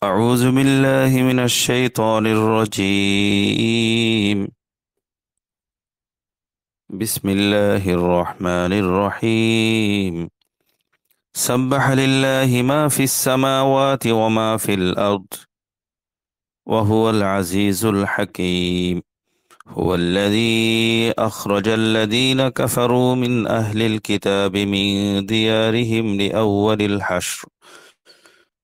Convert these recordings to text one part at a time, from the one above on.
أعوذ بالله من الشيطان الرجيم. بسم الله الرحمن الرحيم. سبح لله ما في السماوات وما في الأرض وهو العزيز الحكيم. هو الذي أخرج الذين كفروا من أهل الكتاب من ديارهم لأول الحشر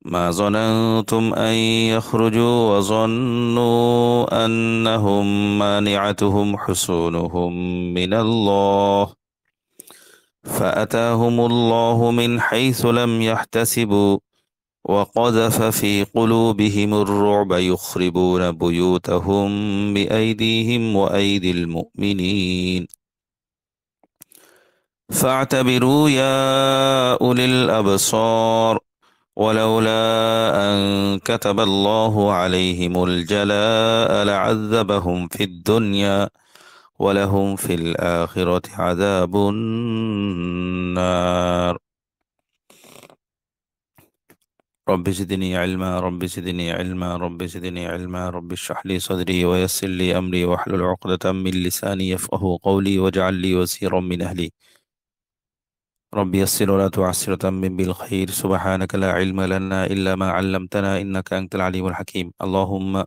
ما ظننتم أن يخرجوا وظنوا أنهم مانعتهم حصونهم من الله فأتاهم الله من حيث لم يحتسبوا وقذف في قلوبهم الرعب يخربون بيوتهم بأيديهم وأيدي المؤمنين فاعتبروا يا أولي الأبصار ولولا أن كتب الله عليهم الجلاء لعذبهم في الدنيا ولهم في الآخرة عذاب النار. رب زدني علما رب زدني علما رب زدني علما رب اشرح لي صدري ويسر لي أمري واحلل عقدة من لساني يفقه قولي واجعل لي وزيرا من أهلي رب يسر ولا تعسر تمم بالخير سبحانك لا علم لنا إلا ما علمتنا إنك أنت العليم الحكيم. اللهم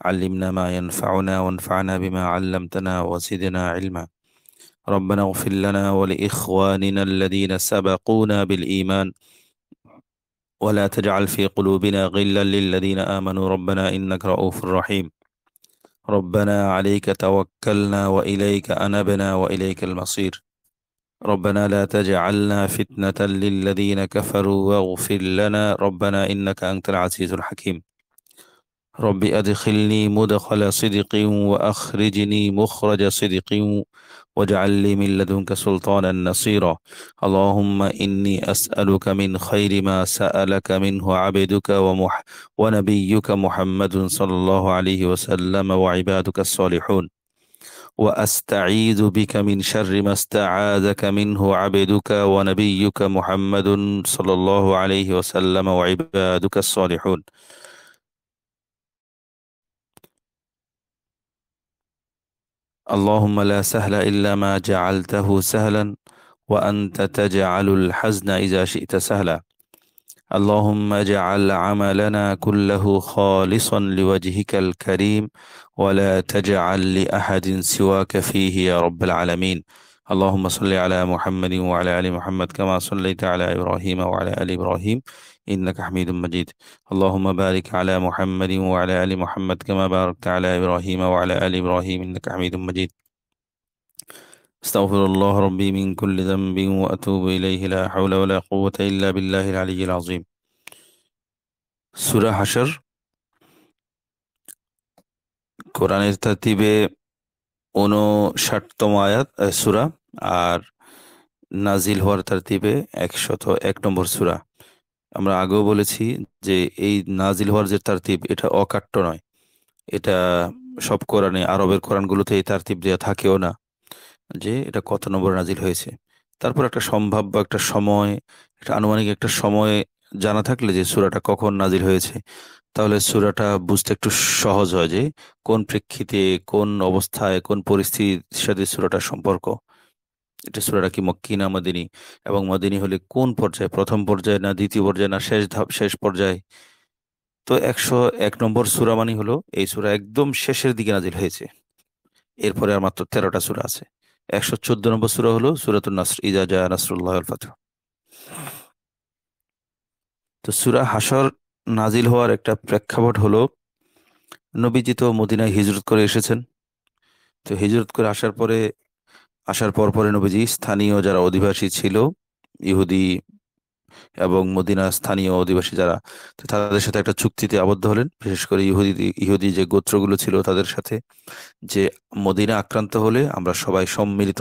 علمنا ما ينفعنا وانفعنا بما علمتنا وزدنا علما. ربنا اغفر لنا ولإخواننا الذين سبقونا بالإيمان ولا تجعل في قلوبنا غلا للذين آمنوا ربنا إنك رؤوف رحيم. ربنا عليك توكلنا وإليك أنبنا وإليك المصير. ربنا لا تجعلنا فتنة للذين كفروا واغفر لنا ربنا إنك أنت العزيز الحكيم. رب أدخلني مدخل صدق وأخرجني مخرج صدق واجعل لي من لدنك سلطانا نصيرا. اللهم إني أسألك من خير ما سألك منه عبدك ونبيك محمد صلى الله عليه وسلم وعبادك الصالحون وأستعيذ بك من شر ما استعاذك منه عبدك ونبيك محمد صلى الله عليه وسلم وعبادك الصالحون. اللهم لا سهل إلا ما جعلته سهلا وأنت تجعل الحزن إذا شئت سهلا. اللهم اجعل عملنا كله خالصا لوجهك الكريم ولا تجعل لأحد سواك فيه يا رب العالمين. اللهم صل على محمد وعلى آل محمد كما صليت على إبراهيم وعلى آل إبراهيم إنك حميد مجيد. اللهم بارك على محمد وعلى آل محمد كما باركت على إبراهيم وعلى آل إبراهيم إنك حميد مجيد. استغفر الله ربي من كل ذنب وأتوب إليه لا حول ولا قوة إلا بالله العلي العظيم. সূরা হাশর কোরআনের তারতিবে 59তম আয়াত সূরা, আর নাজিল হওয়ার তারতিবে 101 নম্বর সূরা। আমরা আগেও বলেছি যে এই নাজিল হওয়ার যে তারতিব এটা অকাট্য নয়, এটা সব কোরআনে আরবের কোরআনগুলোতে এই তারতিব দেওয়া থাকেও না যে এটা কত নম্বর নাজিল হয়েছে। তারপর একটা সম্ভাব্য একটা সময়, একটা আনুমানিক একটা সময় জানা থাকলে যে সূরাটা কখন নাজিল হয়েছে, তাহলে সূরাটা বুঝতে একটু সহজ হয় যে কোন প্রেক্ষিতে, কোন অবস্থায়, কোন পরিস্থিতির সাথে সূরাটার সম্পর্ক। এটা সূরাটা কি মক্কি না মাদিনী, এবং মাদিনী হলে কোন পর্যায়ে, প্রথম পর্যায়ে না দ্বিতীয় পর্যায়ে না শেষ ধাপ, শেষ পর্যায়ে। তো 101 নম্বর সূরা মানে হলো এই সূরা একদম শেষের দিকে নাজিল হয়েছে। এরপরে আর মাত্র 13টা সূরা আছে। 114 নম্বর সূরা হলো সূরাতুন নাসর, ইজা জা নাসরুল্লাহ ওয়াল ফাতহ। তো সূরা হাশর নাজিল হওয়ার একটা প্রেক্ষাপট হলো নবীজি তো মদিনায় হিজরত করে এসেছেন। তো হিজরত করে আসার পর পরে নবীজি স্থানীয় যারা অধিবাসী ছিল, ইহুদি এবং মদিনা স্থানীয় অধিবাসী যারা, তো তাদের সাথে একটা চুক্তিতে আবদ্ধ হলেন, বিশেষ করে ইহুদি ইহুদি যে গোত্রগুলো ছিল তাদের সাথে, যে মদিনা আক্রান্ত হলে আমরা সবাই সম্মিলিত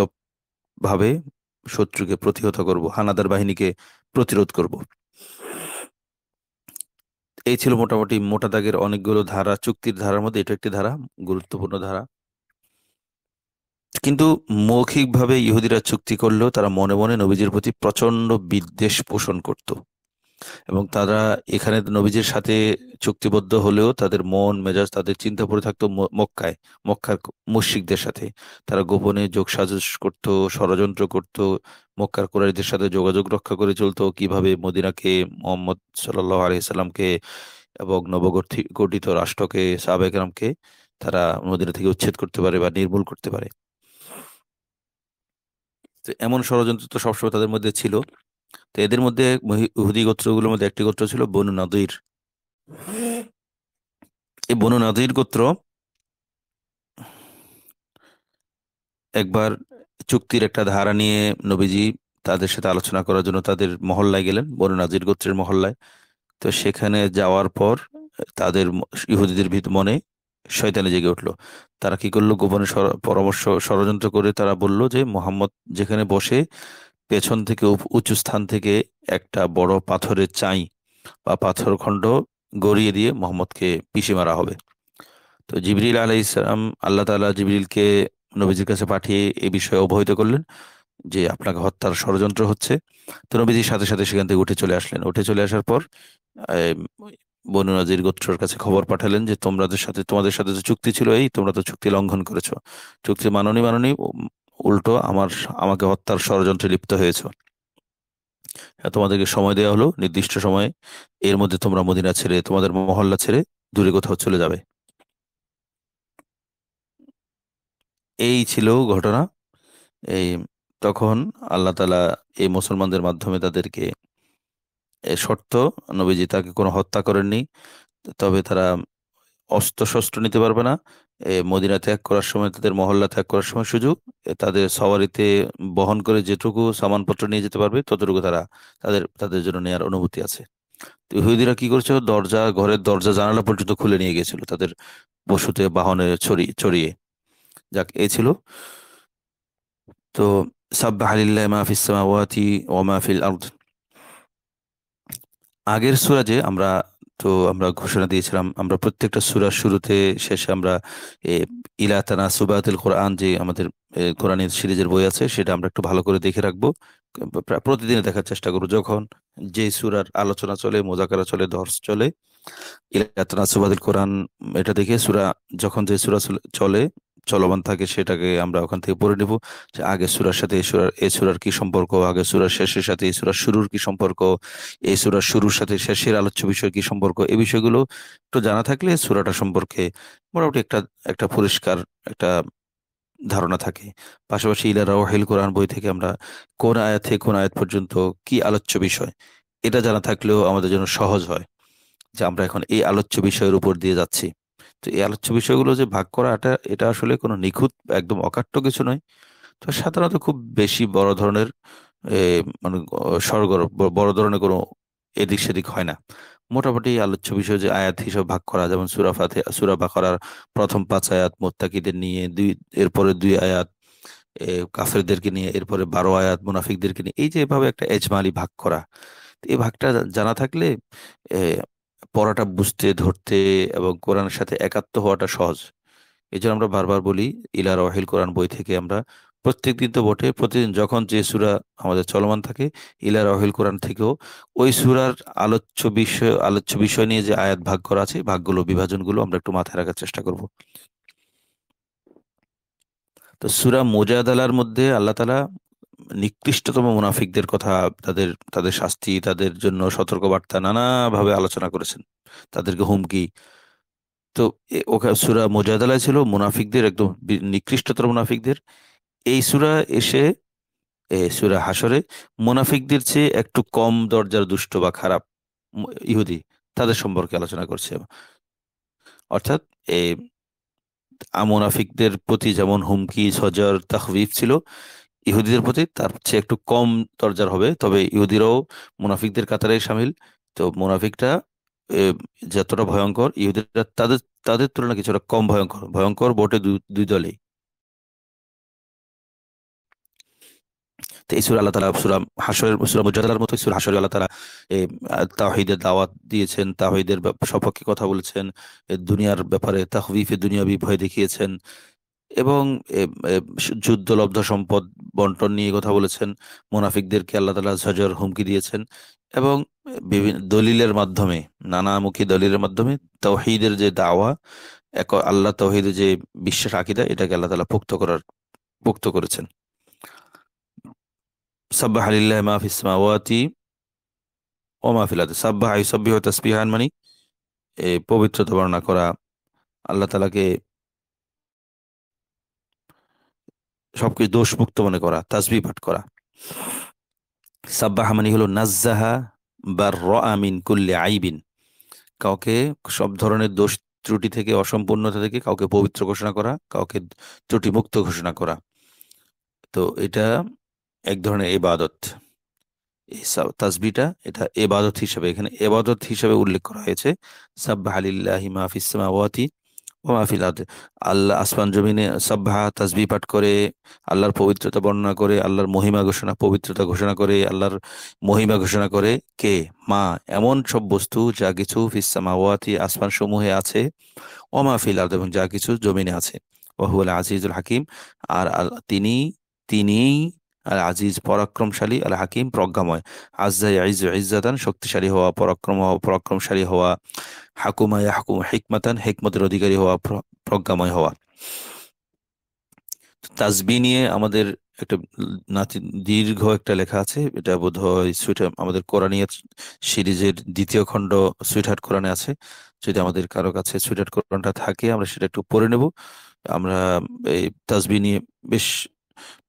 ভাবে শত্রুকে প্রতিহত করব, হানাদার বাহিনীকে প্রতিরোধ করব। এই ছিল মোটামুটি মোটা দাগের অনেকগুলো ধারা, চুক্তির ধারার মধ্যে এটা একটি ধারা, গুরুত্বপূর্ণ ধারা। কিন্তু মৌখিকভাবে ইহুদিরা চুক্তি করলেও তারা মনে মনে নবীজির প্রতি প্রচন্ড বিদ্বেষ পোষণ করত। এবং তারা এখানে নবীজির সাথে চুক্তিবদ্ধ হলেও তাদের মন মেজাজ তাদের চিন্তা পড়ে থাকতো মক্কায়, মক্কার মুশরিকদের সাথে। তারা গোপনে যোগসাজশ করত, ষড়যন্ত্র করত, মক্কার কুরাইশদের সাথে যোগাযোগ রক্ষা করে চলতো, কিভাবে মদিনাকে, মোহাম্মদ সাল্লাল্লাহু আলাইহি সাল্লামকে এবং নবগঠিত রাষ্ট্রকে, সাহাবায়ে কেরামকে তারা মদিনা থেকে উচ্ছেদ করতে পারে বা নির্মূল করতে পারে। তো এমন ষড়যন্ত্র তো সবসময় তাদের মধ্যে ছিল। তো এদের মধ্যে ইহুদি গোত্রগুলোর মধ্যে একটি গোত্র ছিল বনু নাদির। এই বনু নাদির গোত্র একবার চুক্তির একটা ধারা নিয়ে নবীজি তাদের সাথে আলোচনা করার জন্য তাদের মহল্লায় গেলেন, বনু নাজির গোত্রের মহল্লায়। তো সেখানে যাওয়ার পর তাদের ইহুদিদের মনে শয়তানি জেগে উঠলো। তারা কি করলো, গোপনে পরামর্শ ষড়যন্ত্র করে তারা বলল যে মোহাম্মদ যেখানে বসে পেছন থেকে উঁচু স্থান থেকে একটা বড় পাথরের চাই বা পাথর খণ্ড গড়িয়ে দিয়ে মোহাম্মদকে পিষে মারা হবে। তো জিবরিল আলাইহিস সালাম, আল্লাহ তাআলা জিবরিলকে নবীজির কাছে পাঠিয়ে এই বিষয়ে অবহিত করলেন যে আপনাকে হত্যার ষড়যন্ত্র হচ্ছে। তো নবীজির সাথে সাথে সেখান থেকে উঠে চলে আসলেন। উঠে চলে আসার পর আহ, বনু নাজির গোত্রের কাছে খবর পাঠালেন যে তোমাদের সাথে যে চুক্তি ছিল, এই তোমরা তো চুক্তি লঙ্ঘন করেছো, চুক্তি মাননি, উল্টো আমাকে হত্যার ষড়যন্ত্রে লিপ্ত হয়েছো। তোমাদেরকে সময় দেওয়া হলো নির্দিষ্ট সময়ে, এর মধ্যে তোমরা মদিনা ছেড়ে, তোমাদের মহল্লা ছেড়ে দূরে কোথাও চলে যাবে। এই ছিল ঘটনা। এই তখন আল্লাহ তাআলা এই মুসলমানদের মাধ্যমে তাদেরকে শর্ত, নবীজি তাকে কোনো হত্যা করেননি, তবে তারা অস্ত্র শস্ত্র নিতে পারবে না। মদিনা ত্যাগ করার সময়, তাদের মহল্লা ত্যাগ করার সময় শুধু তাদের সওয়ারিতে বহন করে যেটুকু সামানপত্র নিয়ে যেতে পারবে ততটুকু তারা তাদের তাদের জন্য নেয়ার অনুমতি আছে। তো ইহুদিরা কি করছে, ঘরের দরজা জানালা পর্যন্ত খুলে নিয়ে গেছিল তাদের বসুতে বাহনে ছড়িয়ে ছড়িয়ে। যাক, এই ছিল। তো সাব্বাহ লিল্লাহি মা ফিস সামাওয়াতি ওয়া মা ফিল আরদ। আগের সূরা যে আমরা ঘোষণা দিয়েছিলাম, আমরা প্রত্যেকটা সূরার শুরুতে শেষে আমরা এ, ইলা তানাসুবাতিল কোরআন, যে আমাদের কোরআনের সিরিজের বই আছে, সেটা আমরা একটু ভালো করে দেখে রাখবো। প্রতিদিন দেখার চেষ্টা করবো। যখন যে সূরার আলোচনা চলে, মোজাকারা চলে, দর্স চলে, ইলা তানাসুবাতিল কোরআন, এটা দেখে যখন যে সূরা চলে, চলমান থাকে, সেটাকে আমরা ওখান থেকে পড়ে নিব যে আগের সূরার সাথে এই সূরার কি সম্পর্ক, আগের সূরার শেষের সাথে এই সূরার শুরুর কি সম্পর্ক, এই সূরার শুরুর সাথে শেষের আলোচ্য বিষয় কি সম্পর্ক। এই বিষয়গুলো একটু জানা থাকলে সূরাটা সম্পর্কে মোটামুটি একটা একটা পরিষ্কার একটা ধারণা থাকে। পাশাপাশি ইলা রাওহিল কোরআন বই থেকে আমরা কোন আয়াত থেকে কোন আয়াত পর্যন্ত কি আলোচ্য বিষয়, এটা জানা থাকলেও আমাদের জন্য সহজ হয় যে আমরা এখন এই আলোচ্য বিষয়ের উপর দিয়ে যাচ্ছি। তো এই আলোচ্য বিষয়গুলো যে ভাগ করা, এটা আসলে কোনো নিখুঁত, একদম অকাট্য কিছু নয়। তো সাধারণত খুব বেশি বড় ধরনের মানে বড় ধরনের কোনো এদিক সেদিক হয় না। মোটামুটি আলোচ্য বিষয় যে আয়াত হিসেবে ভাগ করা, যেমন সূরা বাকারার প্রথম 5 আয়াত মুত্তাকিদের নিয়ে, এরপরে 2 আয়াত কাফেরদেরকে নিয়ে, এরপরে 12 আয়াত মুনাফিকদেরকে নিয়ে, এই যে এভাবে একটা এজমালি ভাগ করা। তো এই ভাগটা জানা থাকলে এ, পড়াটা বুঝতে, ধরতে এবং কোরআনের সাথে একাত্ম হওয়াটা সহজ। এই জন্য আমরা বারবার বলি, ইলা রাওহিল কোরআন বই থেকে আমরা প্রত্যেকদিন তো বটে, প্রতিদিন যখন যে সূরা আমাদের চলমান থাকে, ইলা রাওহিল কোরআন থেকেও ওই সূরার আলোচ্য বিষয় নিয়ে যে আয়াত ভাগ করা আছে, ভাগগুলো, বিভাজনগুলো আমরা একটু মাথায় রাখার চেষ্টা করব। তো সূরা মুজাদালার মধ্যে আল্লাহ তাআলা নিকৃষ্টতম মুনাফিকদের কথা, তাদের তাদের শাস্তি, তাদের জন্য সতর্কবার্তা নানাভাবে আলোচনা করেছেন, তাদেরকে হুমকি। তো ওখানে সূরা মুজাদালায় ছিল মুনাফিকদের, একদম নিকৃষ্টতর মুনাফিকদের। এই সূরা এসে সূরা হাশরে মুনাফিকদের চেয়ে একটু কম দরজার দুষ্ট বা খারাপ ইহুদি, তাদের সম্পর্কে আলোচনা করছে। অর্থাৎ এই মুনাফিকদের প্রতি যেমন হুমকি, সজর, তাখবিব ছিল, ইহুদিদের প্রতি তার চেয়ে একটু কম দরজার হবে, তবে ইহুদিরাও মুনাফিকদের কাতারে শামিল। তো মুনাফিকটা এ, যতটা ভয়ঙ্কর, ইহুদিরা তাদের তাদের তুলনায় কিছুটা কম ভয়ঙ্কর। ভয়ঙ্কর বটে দুই দুই দলেই। তো এই সূরা আল্লাহ তাআলা সূরা মুজাদালার মতো সূরা হাশরে আল্লাহ তাআলা তাওহীদের দাওয়াত দিয়েছেন, তাওহীদের সপক্ষে কথা বলেছেন, দুনিয়ার ব্যাপারে তাখওয়িফে দুনিয়াবি ভয় দেখিয়েছেন, এবং এ, এ, যুদ্ধলব্ধ সম্পদ বন্টন নিয়ে কথা বলেছেন। মুনাফিকদেরকে আল্লাহ তাআলা ঝজর, হুমকি দিয়েছেন। এবং বিভিন্ন দলিলের মাধ্যমে, নানামুখী দলিলের মাধ্যমে তাওহীদের যে দাওয়া, এক আল্লাহ তাওহীদের যে বিশ্বাস আকীদা, এটাকে আল্লাহ তাআলা পোক্ত করেছেন। সাব্বাহা লিল্লাহি মা ফিস সামাওয়াতি ওয়া মা ফিল আরদি। সাব্বাহা ইউসাব্বিহু তাসবিহান, মানে পবিত্রতা বর্ণনা করা, আল্লাহ তাআলাকে সবকিছু দোষ মুক্ত মনে করা, তাসবিহ পাঠ করা। সাব্বাহা মানে হলো নাজ্জাহা বাররাআ মিন কুল্লি আইবিন, কাউকে সব ধরনের দোষ ত্রুটি থেকে, অসম্পূর্ণতা থেকে কাউকে পবিত্র ঘোষণা করা, কাউকে ত্রুটি মুক্ত ঘোষণা করা। তো এটা এক ধরনের ইবাদত। এই তাসবিহটা এটা এবাদত হিসেবে, এখানে এবাদত হিসেবে উল্লেখ করা হয়েছে। সাব্বাহা লিল্লাহি মা ফিস সামাওয়াতি ওয়া মা ফিল আরদ। আল্লাহ আসমান জমিনে সাব্বাহা তাসবিহ পাঠ করে, আল্লাহর পবিত্রতা বর্ণনা করে, আল্লাহর মহিমা ঘোষণা, পবিত্রতা ঘোষণা করে, আল্লাহর মহিমা ঘোষণা করে কে? মা, এমন সব বস্তু যা কিছু ফিস সামাওয়াতি আসমান সমূহে আছে, ওয়া মা ফিল আরদ এবং যা কিছু জমিনে আছে। ওয়া হুয়াল আজিজুল হাকিম। আর তিনি, তিনিই আল আজিজ পরাক্রমশালী, আল হাকিম প্রজ্ঞাময়। আজ্জা ইয়াইজু ইজ্জাতান শক্তিশালী হওয়া, পরাক্রম হওয়া পরাক্রমশালী হওয়া, হাকুমা ইয়াহকুম হিকমাতান হিকমতের অধিকারী হওয়া, প্রজ্ঞাময় হওয়া। তাসবিহ নিয়ে আমাদের একটা নাতি দীর্ঘ একটা লেখা আছে, এটা বোধহয় আমাদের কোরআনিয়াত সিরিজের দ্বিতীয় খণ্ড সুইটহার্ট কোরআনে আছে। যদি আমাদের কারো কাছে সুইটহার্ট কোরআনটা থাকে, আমরা সেটা একটু পড়ে নেব। আমরা এই তাসবিহ নিয়ে বেশ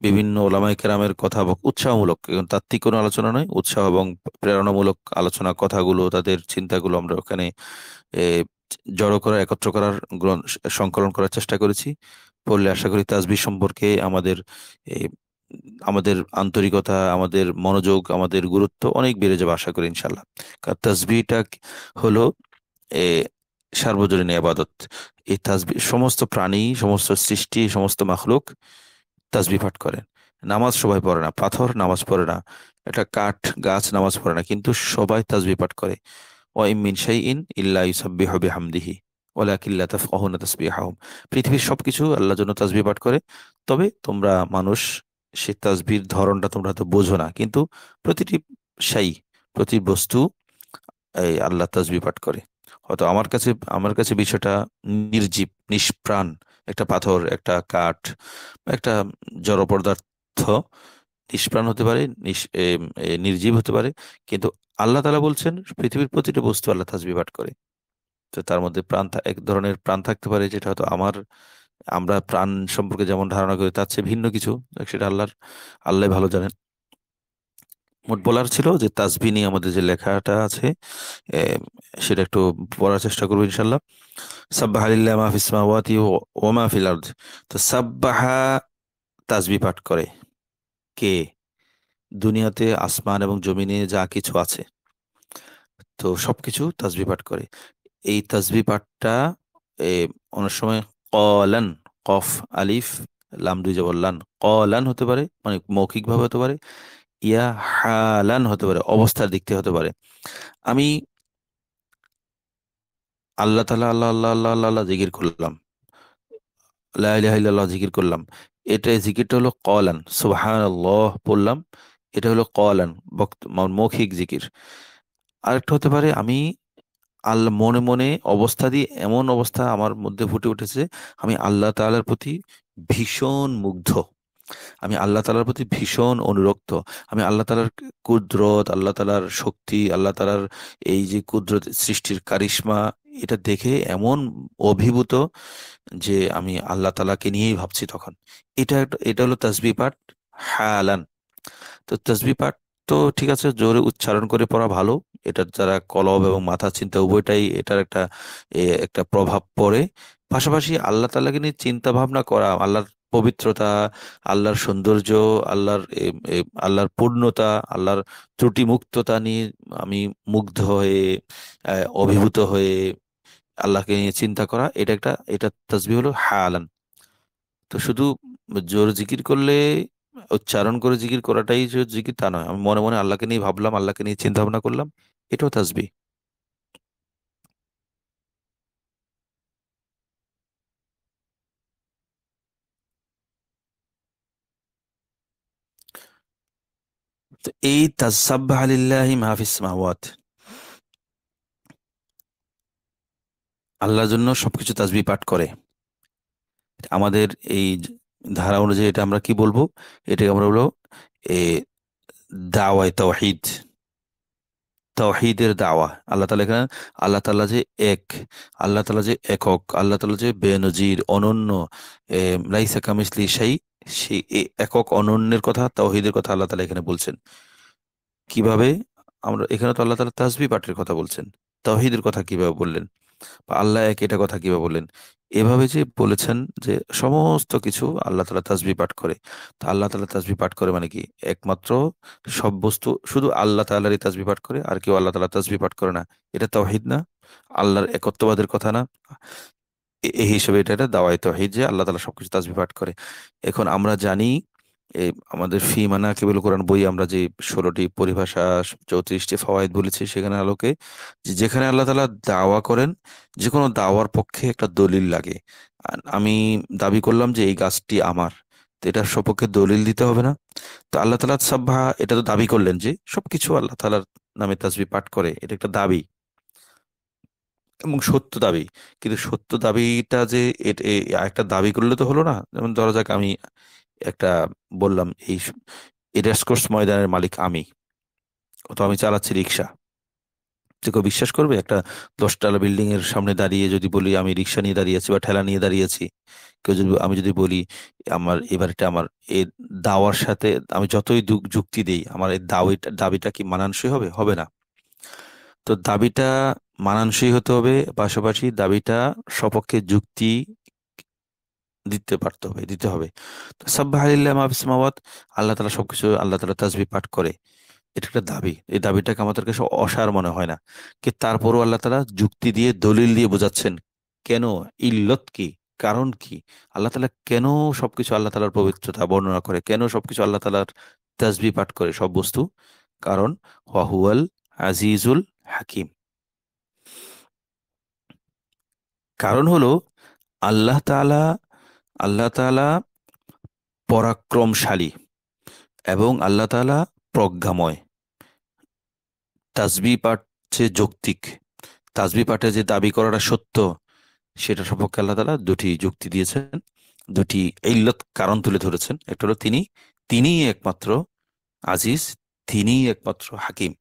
বিভিন্ন ওলামায়ে কেরামের কথা উৎসাহমূলক, এবং তাত্ত্বিক কোনো আলোচনা নয়, উৎসাহ এবং প্রেরণামূলক আলোচনা, কথাগুলো, তাদের চিন্তাগুলো আমরা ওখানে এ, জড়ো করার, একত্র করার, সংকলন করার চেষ্টা করেছি। পড়লে আশা করি তাসবিহ সম্পর্কে আমাদের এ, আমাদের আন্তরিকতা, আমাদের মনোযোগ, আমাদের গুরুত্ব অনেক বেড়ে যাবে আশা করি ইনশাল্লাহ। কারণ তাসবিহটা হলো এ সার্বজনীন ইবাদত। এই তাসবিহ সমস্ত প্রাণী, সমস্ত সৃষ্টি, সমস্ত মাখলুক তাসবিহ পাঠ করেন। নামাজ সবাই পড়ে না, পাথর নামাজ পড়ে না, একটা কাঠ গাছ নামাজ পড়ে না, কিন্তু সবাই তাসবিহ পাঠ করে। ওয়া ইম মিন শাইইন ইল্লা ইউসাব্বিহু বিহামদিহি ওয়ালাকিন লা তাফকাহুনা তাসবিহাহুম। পৃথিবীর সবকিছু আল্লাহর জন্য তাসবিহ পাঠ করে, তবে তোমরা মানুষ সে তাসবিহর ধরনটা তোমরা তো বোঝো না। কিন্তু প্রতিটি শাই, প্রতি বস্তু এই আল্লাহ তাসবিহ পাঠ করে। হয়তো আমার কাছে বিষয়টা নির্জীব, নিষ্প্রাণ, একটা পাথর, একটা কাঠ, একটা জড় পদার্থ নিষ্প্রাণ হতে পারে, নির্জীব হতে পারে, কিন্তু আল্লাহ তাআলা বলছেন পৃথিবীর প্রতিটা বস্তু আল্লাহ তাসবিহ পাঠ করে। তো তার মধ্যে এক ধরনের প্রাণ থাকতে পারে, যেটা হয়তো আমরা প্রাণ সম্পর্কে যেমন ধারণা করি তার চেয়ে ভিন্ন কিছু, সেটা আল্লাহ ভালো জানেন। মোট বলার ছিল যে তাসবিহ নিয়ে আমাদের যে লেখাটা আছে, এ, সেটা একটু পড়ার চেষ্টা করবো ইনশাল্লাহ। সাব্বাহা লিল্লাহি মা ফিস সামাওয়াতি ওয়া মা ফিল আরদ। তো সাব্বাহা তাসবিহ পাঠ করে কে? দুনিয়াতে আসমান এবং জমিনে যা কিছু আছে, তো সবকিছু তাসবিহ পাঠ করে। এই তাসবিহ পাঠটা এ, অনেক সময় কলান, কফ আলিফ লাম দুই জবর লান, কলান হতে পারে, মানে মৌখিক ভাবে হতে পারে, ইয়া হালান হতে পারে, অবস্থার দিক থেকে হতে পারে। আমি আল্লাহ তাআলা, আল্লাহ আল্লাহ আল্লাহ আল্লাহ আল্লাহ জিকির করলাম, লা ইলাহা ইল্লাল্লাহ জিকির করলাম, এটা জিকিরটা হলো কলান। সুবহানাল্লাহ পড়লাম, এটা হলো কলান, মৌখিক জিকির। আরেকটা হতে পারে আমি আল্লাহ মনে মনে অবস্থা দিয়ে, এমন অবস্থা আমার মধ্যে ফুটে উঠেছে, আমি আল্লাহ তাআলার প্রতি ভীষণ মুগ্ধ, আমি আল্লাহ তাআলার প্রতি ভীষণ অনুরক্ত, আমি আল্লাহ তাআলার কুদরত, আল্লাহ তাআলার শক্তি, আল্লাহ তাআলার এই যে কুদরত সৃষ্টির কারিশমা, এটা দেখে এমন অভিভূত যে আমি আল্লাহ তাআলাকে নিয়েই ভাবছি তখন। এটা হলো তাসবিহ পাঠ হালান। তো তাসবিহ পাঠ তো ঠিক আছে, জোরে উচ্চারণ করে পড়া ভালো। এটার দ্বারা কলব এবং মাথা চিন্তা উভয়টাই, এটার একটা প্রভাব পড়ে। পাশাপাশি আল্লাহ তাআলাকে নিয়ে চিন্তা ভাবনা করা, আল্লাহর পবিত্রতা, আল্লাহর সৌন্দর্য, আল্লাহর আল্লাহর পূর্ণতা, আল্লাহর ত্রুটি মুক্ততা নিয়ে আমি মুগ্ধ হয়ে, অভিভূত হয়ে আল্লাহকে নিয়ে চিন্তা করা, এটা তাসবিহ হলো হালান। তো শুধু জোর জিকির করলে, উচ্চারণ করে জিকির করাটাই যে জিকির তা নয়, আমি মনে মনে আল্লাহকে নিয়ে ভাবলাম, আল্লাহকে নিয়ে চিন্তা ভাবনা করলাম, এটাও তাসবিহ। তো এই তাসাব্বাহ লিল্লাহি মা ফিস সামাওয়াত, আল্লাহর জন্য সবকিছু তাসবিহ পাঠ করে। আমাদের এই ধারা অনুযায়ী এটা আমরা কি বলবো? এটাকে আমরা বলবো এ দাওয়ায়ে তাওহীদ, তাওহীদের দাওয়া। আল্লাহ তাআলা এখানে, আল্লাহ তাআলা যে এক, আল্লাহ তাআলা যে একক, আল্লাহ তাআলা যে বেনজির অনন্য, লাইসা কামিসলি শাই, সেই একক অনন্যের কথা, তাওহীদের কথা আল্লাহ তাআলা এখানে বলছেন। কিভাবে? আমরা এখানে তো আল্লাহ তাআলা তাসবিহ পাঠের কথা বলছেন, তাওহীদের কথা কিভাবে বললেন? বা আল্লাহ এক, এটা কথা কিভাবে বললেন? এভাবে যে বলেছেন যে সমস্ত কিছু আল্লাহ তাআলা তাসবিহ পাঠ করে। তো আল্লাহ তাআলা তাসবিহ পাঠ করে মানে কি? একমাত্র সব বস্তু শুধু আল্লাহ তাআলারই তাসবিহ পাঠ করে, আর কেউ আল্লাহ তাআলা তাসবিহ পাঠ করে না। এটা তাওহীদ না? আল্লাহর একত্ববাদের কথা না? এই হিসেবে এটা দাওয়ায়ে তাওহীদ যে আল্লাহ তাআলা সবকিছু তাসবিহ পাঠ করে। এখন আমরা জানি, এই আমাদের ফি মানাকিবুল কোরআন বই আমরা যে 16টি পরিভাষা, 34টি ফাওয়ায়েদ বলেছি, সেখানে আলোকে যেখানে আল্লাহ তাআলা দাওয়া করেন, যে কোনো দাওয়ার পক্ষে একটা দলিল লাগে। আমি দাবি করলাম যে এই গাছটি আমার, তো এটার সপক্ষে দলিল দিতে হবে না? তো আল্লাহ তাআলা সাব্বাহা, এটা তো দাবি করলেন যে সবকিছু আল্লাহ তাআলার নামে তাসবিহ পাঠ করে, এটা একটা দাবি এবং সত্য দাবি। কিন্তু সত্য দাবিটা যে একটা দাবি করলে তো হলো না। যেমন ধরা যাক আমি একটা বললাম এই রেসকোর্স ময়দানের মালিক আমি, তো আমি চালাচ্ছি রিক্সা। তো কেউ বিশ্বাস করবে? একটা 10 তলা বিল্ডিং এর সামনে দাঁড়িয়ে যদি বলি আমি রিক্সা নিয়ে দাঁড়িয়ে আছি বা ঠেলা নিয়ে দাঁড়িয়ে আছি, কেউ যদি, আমি যদি বলি আমার এবারটা আমার এই দাওয়ার সাথে আমি যতই যুক্তি দেই, আমার এই দাবিটা কি মানানসই হবে? হবে না। তো দাবিটা মানানসই হতে হবে, পাশাপাশি দাবিটা সপক্ষে যুক্তি দিতে হবে। তো সাব্বাহালিল্লাহ মা ফিস সামাওয়াত, আল্লাহ তাআলা সবকিছু, আল্লাহ তাআলা তাসবিহ পাঠ করে, এটা একটা দাবি। এই দাবিটাকে আমাদের কাছে অসার মনে হয় না। কি তারপরও আল্লাহ তাআলা যুক্তি দিয়ে দলিল দিয়ে বোঝাচ্ছেন কেন, ইল্লত কি, কারণ কি, আল্লাহ তাআলা কেন সবকিছু আল্লাহ তাআলার পবিত্রতা বর্ণনা করে, কেন সবকিছু আল্লাহ তাআলার তাসবিহ পাঠ করে সব বস্তু? কারণ ওয়াহুয়াল আজিজুল হাকিম। কারণ হলো আল্লাহ তাআলা, আল্লাহ তাআলা পরাক্রমশালী এবং আল্লাহ তাআলা প্রজ্ঞাময়। তাসবিহ পাঠ যে যৌক্তিক, তাসবিহ পাঠে যে দাবি করাটা সত্য, সেটা সপক্ষে আল্লাহ তাআলা দুটি যুক্তি দিয়েছেন, দুটি ইল্লত কারণ তুলে ধরেছেন। একটা হলো তিনিই একমাত্র আজিজ, তিনিই একমাত্র হাকিম।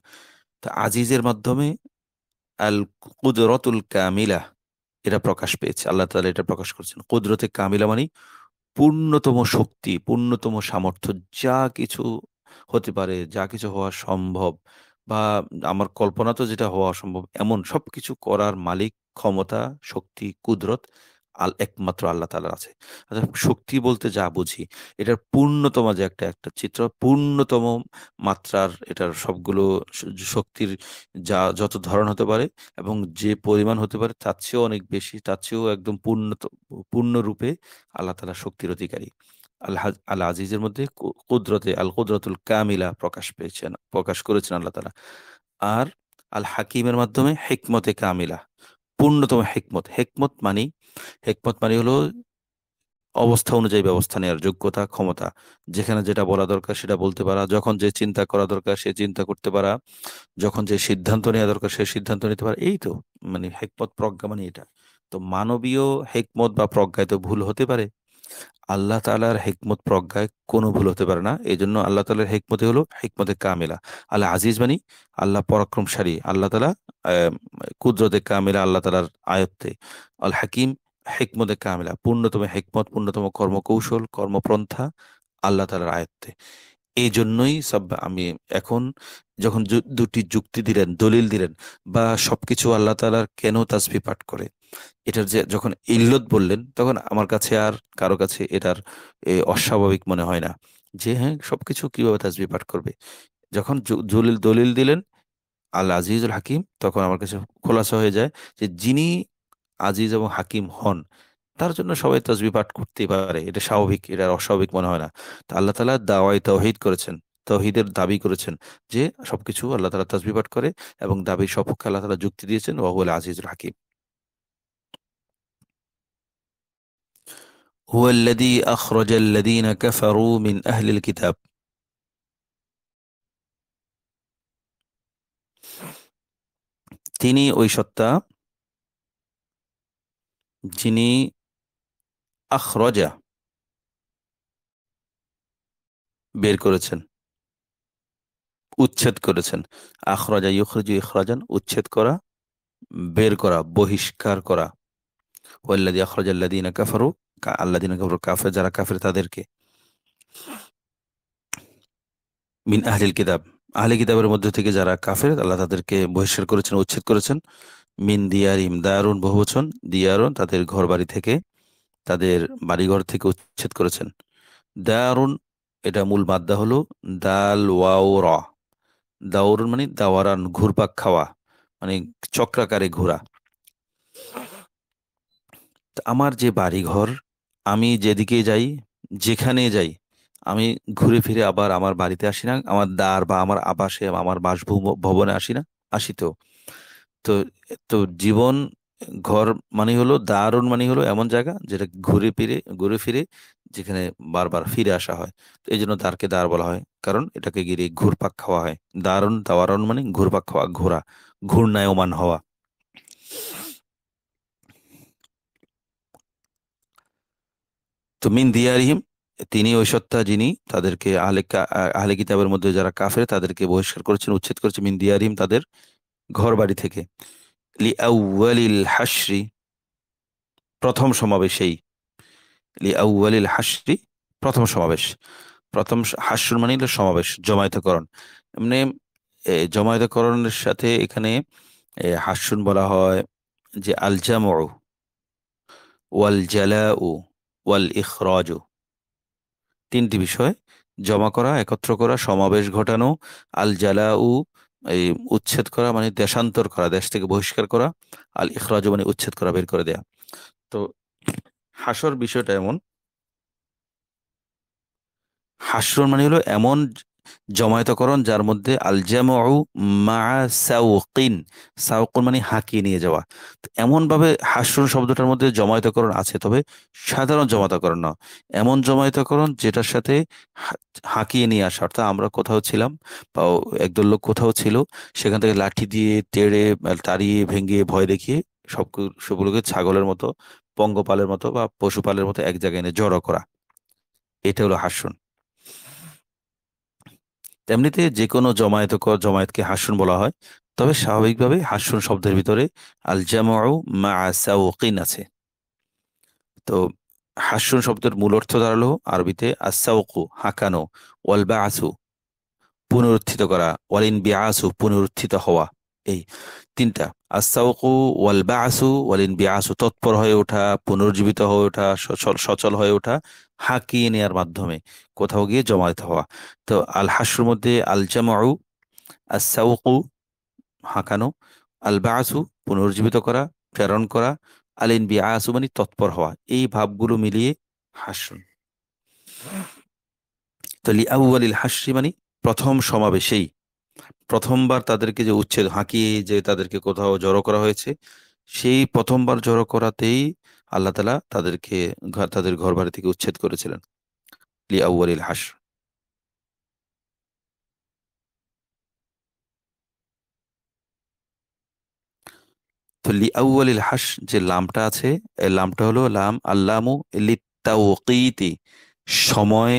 তা আজিজের মাধ্যমে আল কুদরতুল কামিলা এটা প্রকাশ পেয়েছে, আল্লাহ তাআলা এটা প্রকাশ করছেন। কুদরতে কামিলা মানে পূর্ণতম শক্তি, পূর্ণতম সামর্থ্য, যা কিছু হতে পারে, যা কিছু হওয়া সম্ভব, বা আমার কল্পনা তো যেটা হওয়া অসম্ভব, এমন সবকিছু করার মালিক, ক্ষমতা, শক্তি, কুদরত একমাত্র আল্লাহ তাআলার আছে। অর্থাৎ শক্তি বলতে যা বুঝি, এটার পূর্ণতম যে একটা একটা চিত্র, পূর্ণতম মাত্রার এটার সবগুলো শক্তির যত ধরন হতে পারে এবং যে পরিমাণ হতে পারে, তার চেয়েও অনেক বেশি, তার চেয়েও একদম পূর্ণরূপে আল্লাহ তাআলা শক্তির অধিকারী। আল আজিজের মধ্যে কুদরতে আল কুদরতুল কামিলা প্রকাশ করেছেন আল্লাহ তাআলা। আর আল হাকিমের মাধ্যমে হিকমতে কামিলা, পূর্ণতম হিকমত। হিকমত মানে হলো অবস্থা অনুযায়ী ব্যবস্থা নেওয়ার যোগ্যতা, ক্ষমতা। যেখানে যেটা বলা দরকার সেটা বলতে পারা, যখন যে চিন্তা করা দরকার সে চিন্তা করতে পারা, যখন যে সিদ্ধান্ত নেওয়া দরকার সে সিদ্ধান্ত নিতে পারে। এই তো মানে হেকমত, প্রজ্ঞা মানে এটা। তো মানবীয় হেকমত বা প্রজ্ঞায় তো ভুল হতে পারে, আল্লাহ তাআলার হেকমত প্রজ্ঞায় কোনো ভুল হতে পারে না। এই জন্য আল্লাহ তাআলার হেকমতে হলো হেকমতে কামিলা। আল্লাহ আজিজ মানে আল্লাহ পরাক্রমশালী, আল্লাহ তাআলা আহ, কুদরতে কামিলা আল্লাহ তাআলার আয়ত্তে। আল হাকিম হেকমতে কামিলা, পূর্ণতম হেকমত, পূর্ণতম কর্মকৌশল, কর্মপন্থা আল্লাহ তাআলার আয়ত্তে। এই জন্যই সব আমি এখন যখন দুটি যুক্তি দিলেন, দলিল দিলেন, বা সবকিছু আল্লাহ তাআলার কেন তাসবিহ পাঠ করে, এটার যে যখন ইল্লত বললেন, তখন আমার কাছে আর কারো কাছে এটার অস্বাভাবিক মনে হয় না যে হ্যাঁ সবকিছু কিভাবে তাসবিহ পাঠ করবে। যখন দলিল দলিল দিলেন আল আজিজুল হাকিম, তখন আমার কাছে খোলাসা হয়ে যায় যে যিনি আজিজ এবং হাকিম হন, তার জন্য সবাই তাসবিহ পাঠ করতেই পারে, এটা স্বাভাবিক, এটা অস্বাভাবিক মনে হয় না। তা আল্লাহ তাআলা দাওয়ায়ে তাওহীদ করেছেন, তাওহীদের দাবি করেছেন যে সবকিছু আল্লাহ তাআলা তাসবিহ পাঠ করে, এবং দাবির সপক্ষে আল্লাহ তাআলা যুক্তি দিয়েছেন ওয়াহুল আজিজুল হাকিম। هو الذي أخرج الذين كفروا من أهل الكتاب তিনি ওই সত্তা যিনি আখরজা বের করেছেন, উচ্ছেদ করেছেন। আখরজা ইউখরিজু ইখরাজান, উচ্ছেদ করা, বের করা, বহিষ্কার করা। ওয়াল্লাযী আখরাজাল্লাযীনা কাফারু, আল্লাযীনা কাফারু, কাফের যারা কাফের তাদেরকে, মিন আহলিল কিতাব, আহলি কিতাবের মধ্যে থেকে যারা কাফের আল্লাহ তাদেরকে বহিষ্কার করেছেন, উচ্ছেদ করেছেন। মিন দিয়ারিম, দারুন বহুবচন, দিয়ারুন তাদের ঘর বাড়ি থেকে, তাদের বাড়িঘর থেকে উচ্ছেদ করেছেন। দারুন এটা মূল মাদ্দা হলো দাল ওয়াও র। দাওরুন মানে দাওয়ারান, ঘুরপাক খাওয়া, মানে চক্রাকারে ঘোরা। তা আমার যে বাড়িঘর, আমি যেদিকে যাই, যেখানে যাই, আমি ঘুরে ফিরে আবার আমার বাড়িতে আসি না? আমার দ্বার বা আমার আবাসে, আমার বাসভবনে আসি না? আসি তো। তো তো জীবন, ঘর মানে হলো, দারুন মানে হলো এমন জায়গা যেটা ঘুরে ফিরে যেখানে বারবার ফিরে আসা হয়। তো এই জন্য দ্বারকে দ্বার বলা হয়, কারণ এটাকে ঘিরে ঘুরপাক খাওয়া হয়। দারুন দাওয়ারন মানে ঘুরপাক খাওয়া, ঘোরা, ঘূর্ণায়মান হওয়া। তো মিন দিয়ারিহিম, তিনি ওই সত্তা যিনি তাদেরকে আহলে কিতাবের মধ্যে যারা কাফের তাদেরকে বহিষ্কার করেছেন, উচ্ছেদ করেছেন। মিন দিয়ারিহিম তাদের ঘর বাড়ি থেকে। লি আউয়ালিল হাসরি, প্রথম সমাবেশেই। লি আউয়ালিল হাসরি, প্রথম সমাবেশ। হাস্যুর মানে হলো সমাবেশ, জমায়েতকরণ। এমনি জমায়েতকরণের সাথে এখানে হাস্যুন বলা হয় যে আল জামউ ওয়াল জালাউ ওয়াল ইখরাজু, তিনটি বিষয়: জমা করা, একত্র করা, সমাবেশ ঘটানো। আল জালাউ, এই উচ্ছেদ করা মানে দেশান্তর করা, দেশ থেকে বহিষ্কার করা। আল ইখরাজ মানে উচ্ছেদ করা, বের করে দেয়া। তো হাসর বিষয়টা এমন, হাসর মানে হলো এমন জমায়েতকরণ যার মধ্যে আল জামউ মা সাউকিন, সাউকুন মানে হাঁকিয়ে নিয়ে যাওয়া। তো এমন ভাবে হাসর শব্দটার মধ্যে জমায়েতকরণ আছে, তবে সাধারণ জমায়েতকরণ না, এমন জমায়েতকরণ যেটার সাথে হা- হাঁকিয়ে নিয়ে আসা। অর্থাৎ আমরা কোথাও ছিলাম বা একদল লোক কোথাও ছিল, সেখান থেকে লাঠি দিয়ে তেড়ে, তাড়িয়ে, ভেঙে, ভয় দেখিয়ে সবগুলোকে ছাগলের মতো, পঙ্গপালের মতো বা পশুপালের মতো এক জায়গায় এনে জড়ো করা, এটা হলো হাস্য। তেমনিতে যে কোনো জমায়েতকে হাসুন বলা হয়। তবে স্বাভাবিকভাবে হাসুন শব্দের ভিতরে আল জামউ মা সাউকিন আছে। তো হাসুন শব্দের মূল অর্থ দাঁড়ালো আরবিতে আসাউকু, হাঁকানো, ওয়াল বাআসু, পুনরুত্থিত করা, ওয়াল ইনবিআসু, পুনরুত্থিত হওয়া। এই তিনটা, আসাউকু ওয়াল বাআসু ওয়াল ইনবিআসু, তৎপর হয়ে ওঠা, পুনর্জীবিত হয়ে ওঠা, সচল সচল হয়ে ওঠা, হাঁকিয়ে নেয়ার মাধ্যমে কোথাও গিয়ে জমায়েত হওয়া। তো আল হাসর মধ্যে আল জামউ, আসাউকু হাঁকানো, আল বাআসু পুনর্জীবিত করা, প্রেরণ করা, আল ইনবিআসু মানে তৎপর হওয়া, এই ভাবগুলো মিলিয়ে হাসর। তো লিআউয়ালিল হাসরি মানে প্রথম সমাবেশেই, প্রথমবার তাদেরকে যে উচ্ছেদ, হাঁকিয়ে যে তাদেরকে কোথাও জড়ো করা হয়েছে, সেই প্রথমবার জড়ো করাতেই আল্লাহ তাআলা তাদেরকে তাদের ঘর বাড়ি থেকে উচ্ছেদ করেছিলেন। লিআউয়ালিল হাসর। তো লিআউয়ালিল হাস যে লামটা আছে, এই লামটা হলো লাম আল্লামু লিত্তাওকীতি, সময়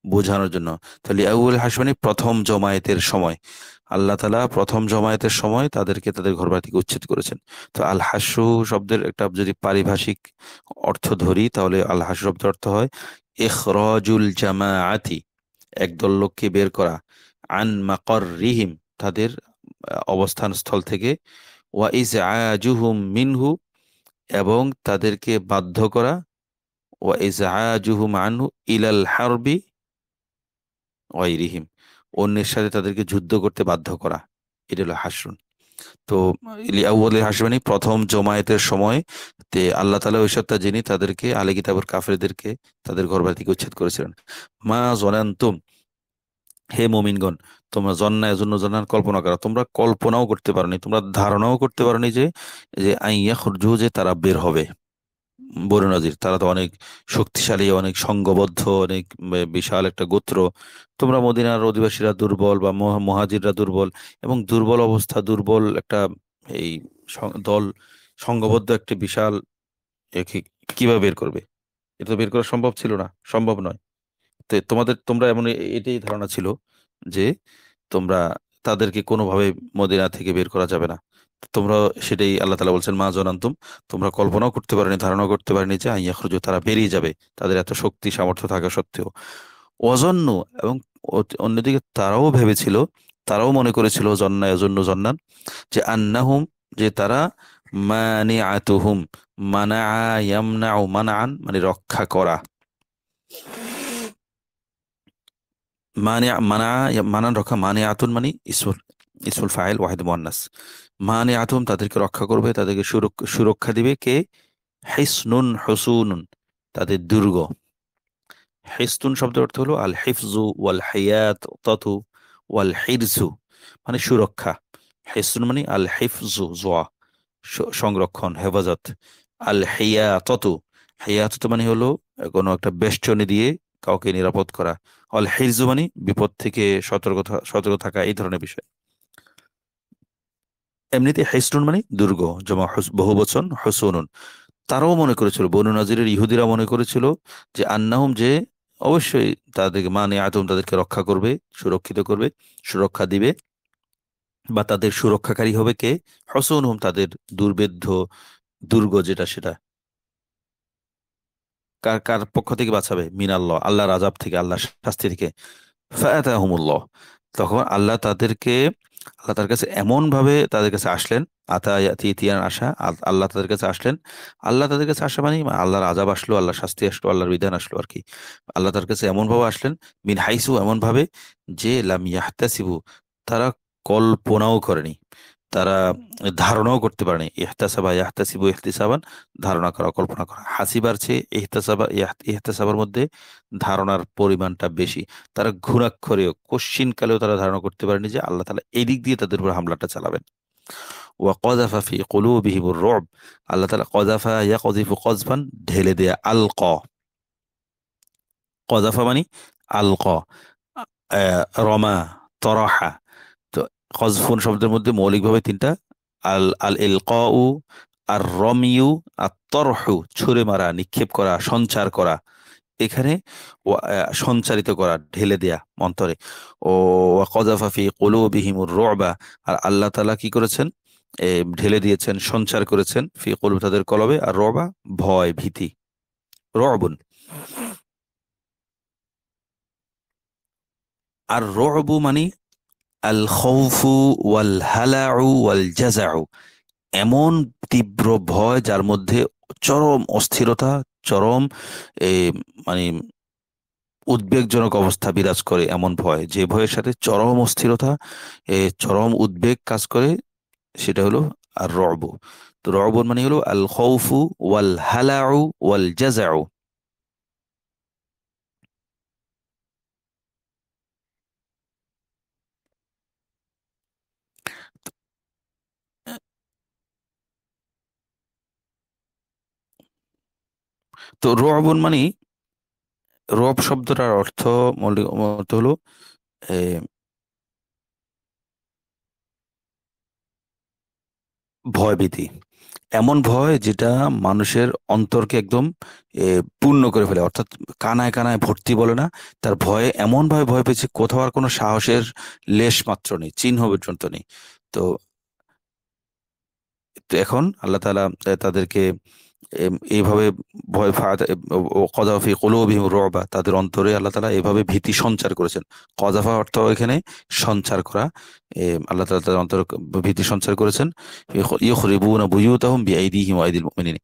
বোঝানোর জন্য। তো লিআউয়ালিল হাস মানে প্রথম জমায়েতের সময়, আল্লাহ তাআলা প্রথম জমায়েতের সময় তাদেরকে তাদের ঘরবাড়ি থেকে উচ্ছেদ করেছেন। তো আল হাসু শব্দের একটা যদি পারিভাষিক অর্থ ধরি, তাহলে আল হাসু শব্দের অর্থ হয় ইখরাজুল জামাআতি, একদল লোককে বের করা, আন মাকাররিহিম তাদের অবস্থান স্থল থেকে, ওয়া ইজআজুহুম মিনহু এবং তাদেরকে বাধ্য করা, ওয়া ইজআজুহুম আনহু ইলাল হারবি গায়রিহিম, অন্যের সাথে তাদেরকে যুদ্ধ করতে বাধ্য করা, এটা হলো হাসরুন। তো লিআউয়ালিল হাসর মানে প্রথম জমায়েতের সময় তে আল্লাহ তাআলা ওই সত্তা যিনি তাদেরকে, আহলে কিতাবের কাফেরদেরকে তাদের ঘরবাড়ি থেকে উচ্ছেদ করেছিলেন। মা জনান্তুম, হে মুমিনগণ, তোমরা জন্না এজন্য জন্নান কল্পনা করো, তোমরা কল্পনাও করতে পারোনি, তোমরা ধারণাও করতে পারোনি যে যে আইয়া খুরজু, যে তারা বের হবে। বনু নজির তারা তো অনেক শক্তিশালী, অনেক সংঘবদ্ধ, অনেক বিশাল একটা গোত্র। তোমরা মদিনার অধিবাসীরা দুর্বল বা মুহাজিররা দুর্বল, এবং দুর্বল অবস্থা, দুর্বল একটা এই দল সংঘবদ্ধ একটি বিশাল একে কিভাবে বের করবে? এটা তো বের করা সম্ভব ছিল না, সম্ভব নয়। তো তোমরা এমন এটাই ধারণা ছিল যে তোমরা তাদেরকে কোনোভাবে মদিনা থেকে বের করা যাবে না। তোমরা সেটাই আল্লাহ তাআলা বলছেন মা জানান্তুম, তোমরা কল্পনাও করতে পারেনি, ধারণা করতে পারেনি যে আইয়াখরুজু, তারা বেরিয়ে যাবে, তাদের এত শক্তি সামর্থ্য থাকা সত্ত্বেও। অজন্য, এবং অন্যদিকে তারাও ভেবেছিল, তারাও মনে করেছিল জন্না এজন্য জন্নান, যে আন্নাহুম, যে তারা মানিআতুহুম, মানা ইয়ামনাউ মানআন মানে রক্ষা করা, মানা মানান রক্ষা, মানে আতুন মানে ইসমুল, ইসমুল ফাইল ওয়াহিদ মুয়ান্নাস। মানে আতুম তাদেরকে রক্ষা করবে, তাদেরকে সুরক্ষা দিবে কে? হিসনুন হুসুনুন, তাদের দুর্গ। হিসতুন শব্দের অর্থ হলো আল হিফজু ওয়াল হায়াত ততু ওয়াল হিরজু, মানে সুরক্ষা। হিসনুন মানে আল হিফজু জোয়া, সংরক্ষণ, হেফাজত। আল হিয়াততু, হিয়াতত মানে হলো কোনো একটা বেষ্টনী দিয়ে কাউকে নিরাপদ করা। অল হিরজু মানে বিপদ থেকে সতর্ক থাকা, এই ধরনের বিষয়। এমনিতে হিসনুন মানে দুর্গ, জমা বহু বচন হুসুনুন। তারাও মনে করেছিল, বনু নাজিরের ইহুদিরা মনে করেছিল যে আন্নাহুম, যে অবশ্যই তাদেরকে মানে আতুম তাদেরকে রক্ষা করবে, সুরক্ষিত করবে, সুরক্ষা দিবে, বা তাদের সুরক্ষাকারী হবে কে? হসনুহুম, তাদের দুর্ভেদ্য দুর্গ যেটা, সেটা কার কার পক্ষ থেকে বাঁচাবে? মিনাল্লাহ, আল্লাহর আযাব থেকে, আল্লাহর শাস্তি থেকে। ফাআতাহুমুল্লাহ, তখন আল্লাহ তার কাছে এমন ভাবে তাদের কাছে আসলেন। আতা ইয়াতি ইতিয়ান, আসা, আল্লাহ তাদের কাছে আসলেন। আল্লাহ তাদের কাছে আসা মানে আল্লাহর আযাব আসলো, আল্লাহর শাস্তি আসলো, আল্লাহর বিধান আসলো আর কি। আল্লাহ তার কাছে এমন ভাবে আসলেন, মিন হাইসু, এমন ভাবে যে লাম ইয়াহতাসিবু, তারা কল্পনাও করেনি, তারা ধারণাও করতে পারেনি। ইহতাসাবা ইয়াহতাসিবু ইহতিসাবান, ধারণা করা, কল্পনা করা। হাসিবার চেয়ে ইহতাসাবার মধ্যে ধারণার পরিমাণটা বেশি। তারা ঘুণাক্ষরেও, কশ্চিন কালেও তারা ধারণা করতে পারেনি যে আল্লাহ তাআলা এই দিক দিয়ে তাদের উপর হামলাটা চালাবেন। ওয়া কযাফা ফি কুলুবিহিমুর রুব, আল্লাহ তাআলা কযাফা ইয়াকযিফু কযফান, ঢেলে দেয়া, আলকা, কযাফা মানে আলকা, রমা, তরাহা। তো কযফুন শব্দের মধ্যে মৌলিকভাবে তিনটা, আল আল ইলকাউ, আর রমিউ, আর তরহু, ছুঁড়ে মারা, নিক্ষেপ করা, সঞ্চার করা। এখানে সঞ্চারিত করা, ঢেলে দেয়া অন্তরে। ও ওয়া কযাফা ফি কুলুবিহিমুর রুবা, আর আল্লাহ তাআলা কি করেছেন? ঢেলে দিয়েছেন, সঞ্চার করেছেন, ফি কুলুব, তাদের কলবে, আর রবা ভয়, ভীতি, রুবুন। আর রুবু মানে আল খাউফু ওয়াল হালাউ ওয়াল জাযাউ, এমন তীব্র ভয় যার মধ্যে চরম অস্থিরতা, চরম এ, মানে উদ্বেগজনক অবস্থা বিরাজ করে, এমন ভয়, যে ভয়ের সাথে চরম অস্থিরতা, চরম উদ্বেগ কাজ করে, সেটা হলো আর রব। তো রব মানে হলো আল খৌফু ওয়াল হালাউ ওয়াল জাযাউ। তো রবন মানে, রব শব্দটার অর্থ, মৌলিক অর্থ হলো এ, ভয়ভীতি। এমন ভয় যেটা মানুষের অন্তরকে একদম পূর্ণ করে ফেলে, অর্থাৎ কানায় কানায় ভর্তি বলে না, তার ভয়ে এমন ভাবে ভয় পেয়েছে, কোথাও আর কোনো সাহসের লেশ মাত্র নেই, চিহ্ন পর্যন্ত নেই। তো তো এখন আল্লাহ তাআলা তাদেরকে এইভাবে ভয় কযাফা ফি কুলুবিহিম রুবা, তাদের অন্তরে আল্লাহ তাআলা এভাবে ভীতি সঞ্চার করেছেন। কযাফা অর্থ এখানে সঞ্চার করা। আল্লাহ তাআলা তাদের অন্তরে ভীতি সঞ্চার করেছেন। ইউখরিবুনা বুয়ুতাহুম বিআইদিহিম ওয়া আইদিল মুমিনিন,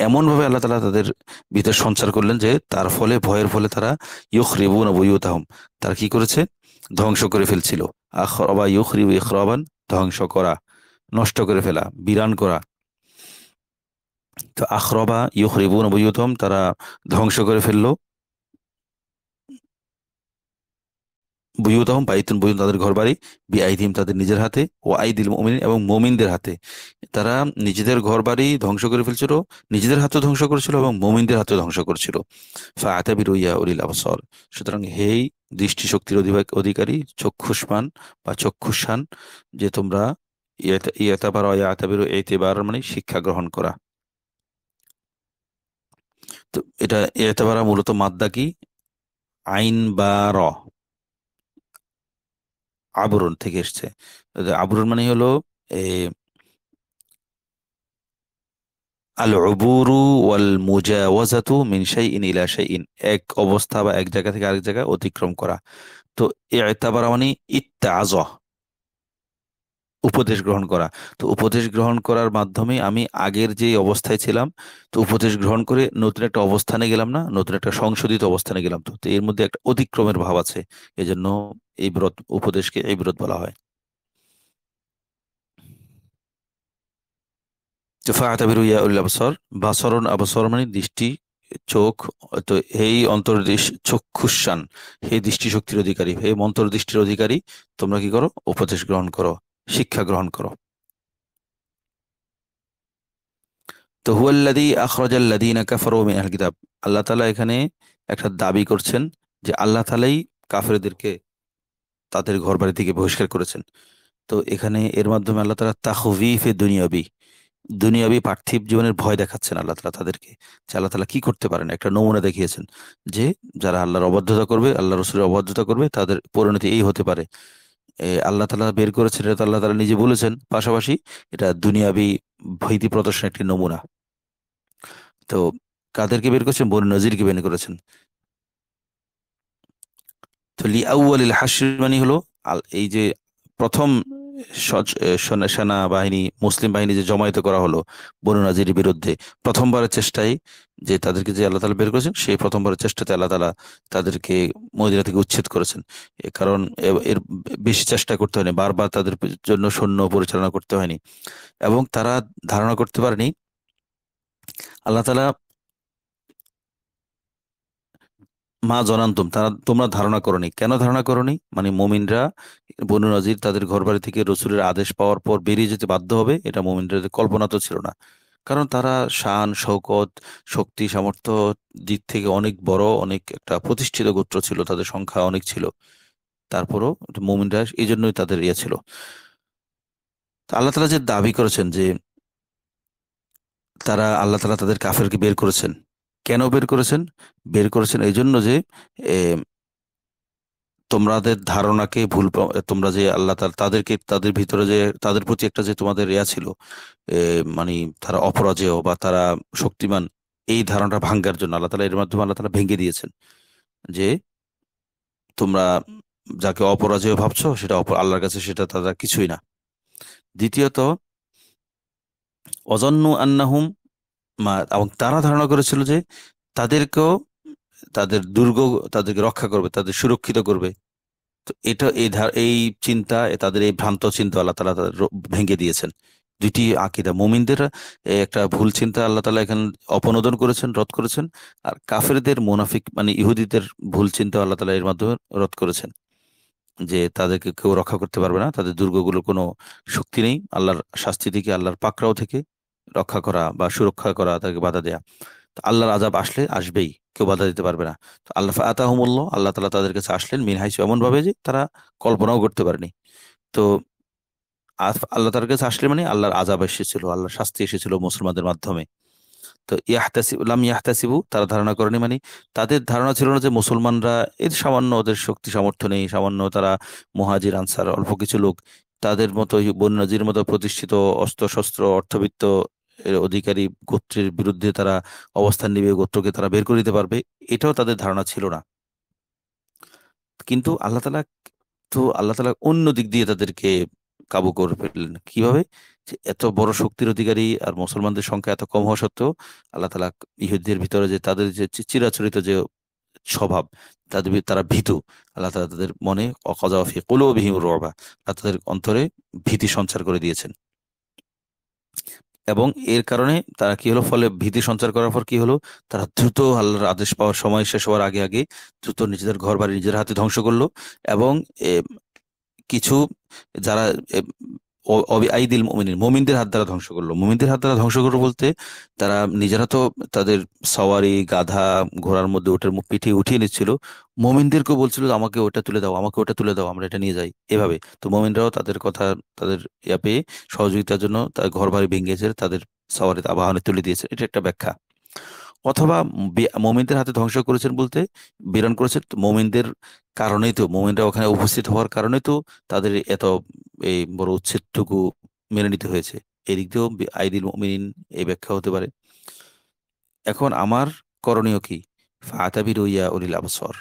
এমন ভাবে আল্লাহ তাআলা তাদের ভিতর সঞ্চার করলেন যে তার ফলে, ভয়ের ফলে তারা ইউখরিবুনা বুয়ুতাহুম, তারা কি করেছে? ধ্বংস করে ফেলছিল। আখরাবা ইউখরিবু ইখরাবান, ধ্বংস করা, নষ্ট করে ফেলা, বিরান করা। তো আখরবা ইউখরিবুন বুয়ুতহুম, তারা ধ্বংস করে ফেললো, বুয়ুতহুম বাইতুন, বুয়ুত তাদের ঘর বাড়ি, বিআইদিহিম তাদের নিজের হাতে, ও আইদিল মুমিনিন এবং মুমিনদের হাতে। তারা নিজেদের ঘর বাড়ি ধ্বংস করে ফেলছিল, নিজেদের হাতে ধ্বংস করেছিল এবং মুমিনদের হাতে ধ্বংস করেছিল। ফাআতাবিরু ইয়া উলিল আবসার, সুতরাং হেই দৃষ্টিশক্তির অধিকারী, চক্ষুষ্মান বা চক্ষুষান, যে তোমরা ইয়াতাবারা ইয়াতাবিরু ইতিবার মানে শিক্ষা গ্রহণ করা। তো এটা এতাবারা মূলত মাদ্দা কি, আইন বা র, আবরণ থেকে এসছে। আবরণ মানে হলো এ, আল উবুরু ওয়াল মুজাওয়াজাতু মিন শাইইন ইলা শাইইন, এক অবস্থা বা এক জায়গা থেকে আরেক জায়গায় অতিক্রম করা। তো ইতাবারা মানে ইত্তাআয, উপদেশ গ্রহণ করা। তো উপদেশ গ্রহণ করার মাধ্যমে আমি আগের যে অবস্থায় ছিলাম, তো উপদেশ গ্রহণ করে নতুন একটা অবস্থানে গেলাম না, নতুন একটা সংশোধিত অবস্থানে গেলাম। তো তো এর মধ্যে একটা অতিক্রমের ভাব আছে, এজন্য এই ব্রত উপদেশকে এই ব্রত বলা হয়। তো ফাতাবিরু ইয়া উল আবসর, বাসরন আবসর মানে দৃষ্টি, চোখ। তো এই অন্তর্দৃশ চক্ষুষান, হে দৃষ্টিশক্তির অধিকারী, হে অন্তর্দৃষ্টির অধিকারী, তোমরা কি করো, উপদেশ গ্রহণ করো, শিক্ষা গ্রহণ করো। তো হুয়াল্লাযী আখরাজাল্লাযীনা কাফারু মিন আহলিল কিতাব, আল্লাহ তাআলা এখানে একটা দাবি করছেন যে আল্লাহ তাআলাই কাফেরদেরকে তাদের ঘর বাড়ি থেকে বহিষ্কার করেছেন। তো এখানে এর মাধ্যমে আল্লাহ তাআলা তাখবীফে দুনিয়াবি, দুনিয়াবি পার্থিব জীবনের ভয় দেখাচ্ছেন আল্লাহ তাআলা তাদেরকে, যে আল্লাহ তাআলা কি করতে পারেন, একটা নমুনা দেখিয়েছেন যে যারা আল্লাহর অবাধ্যতা করবে, আল্লাহ রসুলের অবাধ্যতা করবে, তাদের পরিণতি এই হতে পারে। আল্লাহ তাআলা বের করেছেন, এটা তো আল্লাহ তাআলা নিজে বলেছেন, পাশাপাশি এটা দুনিয়াবি ভীতি প্রদর্শনের একটি নমুনা। তো কাদেরকে বের করেছেন, বনু নজিরকে বের করেছেন। তো লিআউয়ালিল হাসর মানে হলো এই যে প্রথম সেনাবাহিনী, মুসলিম বাহিনী যে জমায়েত করা হলো বনু নাজিরের বিরুদ্ধে, প্রথমবারের চেষ্টায় যে তাদেরকে যে আল্লাহ তাআলা বের করেছেন, সেই প্রথমবারের চেষ্টাতে আল্লাহ তাআলা তাদেরকে মদিনা থেকে উচ্ছেদ করেছেন। কারণ এর বেশি চেষ্টা করতে হয়নি, বারবার তাদের জন্য সৈন্য পরিচালনা করতে হয়নি, এবং তারা ধারণা করতে পারেনি আল্লাহ তাআলা মা জনান্তুম, তারা তোমরা ধারণা করনি। কেন ধারণা করনি, মানে মুমিনরা, বনু নজির তাদের ঘরবাড়ি থেকে রসুলের আদেশ পাওয়ার পর বেরিয়ে যেতে বাধ্য হবে, এটা মুমিনদের কল্পনা তো ছিল না। কারণ তারা শান শৌকত, শক্তি সামর্থ্য দিক থেকে অনেক বড়, অনেক একটা প্রতিষ্ঠিত গোত্র ছিল, তাদের সংখ্যা অনেক ছিল। তারপরও মুমিনরা এই জন্যই তাদের ইয়ে ছিল। তো আল্লাহ তাআলা যে দাবি করেছেন যে তারা, আল্লাহ তাআলা তাদের কাফেরকে বের করেছেন, কেন বের করেছেন, বের করেছেন এই জন্য যে তোমাদের ধারণাকে তোমরা যে আল্লাহ তাদেরকে, তাদের ভিতরে যে তাদের প্রতি একটা যে তোমাদের ইয়া ছিল, মানে তারা অপরাজেয় বা তারা শক্তিমান, এই ধারণাটা ভাঙ্গার জন্য আল্লাহ তাআলা এর মাধ্যমে আল্লাহ তাআলা ভেঙে দিয়েছেন যে তোমরা যাকে অপরাজেয় ভাবছো সেটা আল্লাহর কাছে সেটা তারা কিছুই না। দ্বিতীয়ত অজন্নু আন্নাহুম মা, এবং তারা ধারণা করেছিল যে তাদেরকেও, তাদের দুর্গ তাদেরকে রক্ষা করবে, তাদের সুরক্ষিত করবে। তো এটা এই চিন্তা, তাদের এই ভ্রান্ত চিন্তা আল্লাহ তাআলা তাদের ভেঙে দিয়েছেন। দুইটি আকীদা, মুমিনদের একটা ভুল চিন্তা আল্লাহ তাআলা এখানে অপনোদন করেছেন, রদ করেছেন। আর কাফেরদের, মুনাফিক মানে ইহুদিদের ভুল চিন্তা আল্লাহ তাআলা এর মাধ্যমে রদ করেছেন, যে তাদেরকে কেউ রক্ষা করতে পারবে না, তাদের দুর্গগুলোর কোনো শক্তি নেই আল্লাহর শাস্তি থেকে, আল্লাহর পাকড়াও থেকে রক্ষা করা বা সুরক্ষা করা, তাদেরকে বাধা দেয়া। তো আল্লাহর আযাব আসলে আসবেই, কেউ বাধা দিতে পারবে না। তো আল্লাহ আতাহুমুল্লাহ, আল্লাহ তাআলা তাদের কাছে আসলেন মিন হাইসু, এমন ভাবে যে তারা কল্পনাও করতে পারেনি। তো আল্লাহ তার কাছে আসলে মানে আল্লাহর আযাব এসেছিল, আল্লাহর শাস্তি এসেছিল মুসলমানদের মাধ্যমে। তো ইয়াহতাসিবু, তারা ধারণা করেনি, মানে তাদের ধারণা ছিল না যে মুসলমানরা, এই সামান্য ওদের শক্তি সামর্থ্য নেই, সামান্য তারা মুহাজির আনসার অল্প কিছু লোক, তাদের মতো বনু নজির মতো প্রতিষ্ঠিত অস্ত্র শস্ত্র অর্থবিত্ত এর অধিকারী গোত্রের বিরুদ্ধে তারা অবস্থান নিবে, গোত্রকে তারা বের করে দিতে পারবে, এটাও তাদের ধারণা ছিল না। কিন্তু আল্লাহ তাআলা অন্য দিক দিয়ে তাদেরকে কাবু করে ফেললেন। কিভাবে, যে এত বড় শক্তির অধিকারী আর মুসলমানদের সংখ্যা এত কম হওয়া সত্ত্বেও আল্লাহ তাআলা ইহুদিদের ভিতরে যে তাদের যে চিরাচরিত যে স্বভাব, তারা ভীতু, আল্লাহ তাআলা তাদের মনে অকাযা ফি কুলুবিহিম রুবা, আল্লাহ তাদের অন্তরে ভীতি সঞ্চার করে দিয়েছেন। এবং এর কারণে তারা কি হলো, ফলে ভীতি সঞ্চার করার পর কি হলো, তারা দ্রুত আল্লাহর আদেশ পাওয়ার সময় শেষ হওয়ার আগে আগে দ্রুত নিজেদের ঘর বাড়ি নিজের হাতে ধ্বংস করলো। এবং এ, কিছু যারা এ, আইদিল মুমিনিন, মুমিনদের হাত দ্বারা ধ্বংস করলো। মুমিনদের হাত দ্বারা ধ্বংস করলো বলতে তারা নিজেরা তো তাদের সওয়ারি গাধা ঘোড়ার মধ্যে ওটার পিঠে উঠিয়ে নিচ্ছিল, মুমিনদেরকেও বলছিল আমাকে ওটা তুলে দাও, আমাকে ওটা তুলে দাও, আমরা এটা নিয়ে যাই এভাবে। তো মুমিনরাও তাদের কথা, তাদের ইয়া পেয়ে সহযোগিতার জন্য তার ঘর বাড়ি ভেঙেছে, তাদের সওয়ারি বাহনে তুলে দিয়েছে। এটা একটা ব্যাখ্যা। অথবা মোমিনদের হাতে ধ্বংস করেছেন বলতে বিরান করেছেন তো মোমিনদের কারণেই, তো মোমিনরা ওখানে উপস্থিত হওয়ার কারণে তো তাদের এত এই বড় উচ্ছেদটুকু মেনে নিতে হয়েছে। এদিক দিয়েও আইদিল মুমিনিন এই ব্যাখ্যা হতে পারে। এখন আমার করণীয় কি? ফাতাবিরু ইয়া উলিল আবসর,